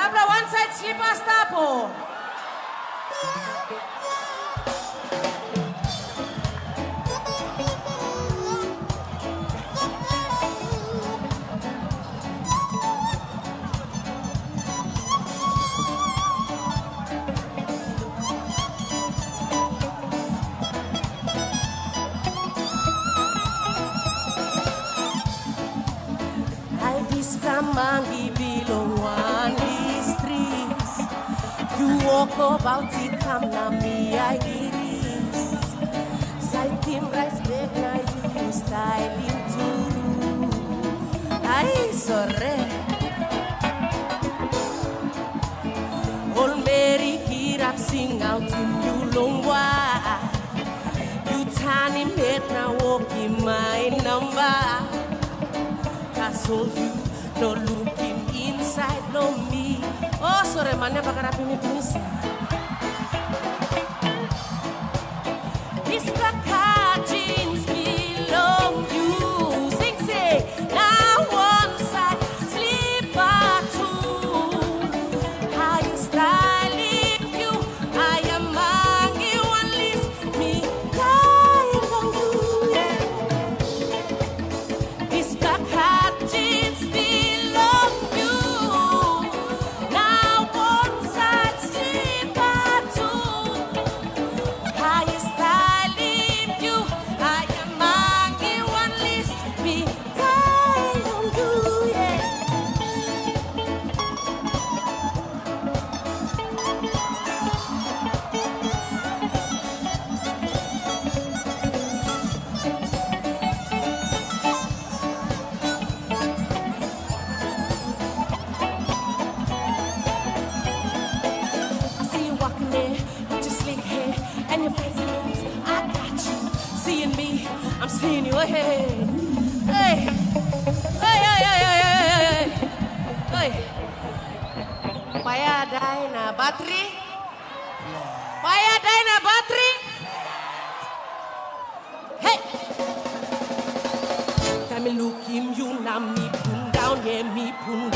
Tabla one side slipper stapo. Mangi below Wanlis streets. You walk about it, come na me, I iris. Side him rice bag, now you styling too. I sorry. Old Mary, hear up, sing out in you long while. You tiny mate, now walk in my number. That's all you. No looking inside, no me. Oh, sorry, man, never gonna be me, please. This black car jeans belong you. Sing, say, now one side, slipper two. How you styling you? I am Mangi, Wanlis, me dying on you, yeah. This black car jeans belong you. Now one side slipper two. How you styling you? I am Mangi, Wanlis, me dying on you, yeah. I see you walking there with your slick hair and your fancy moves. I got you. Seeing me, I'm seeing you. Hey, hey, hey, hey, hey, hey, hey, hey. Paya Dina battery. Paya Dina battery. Hey. Time me look him, you now me put down, yeah, me put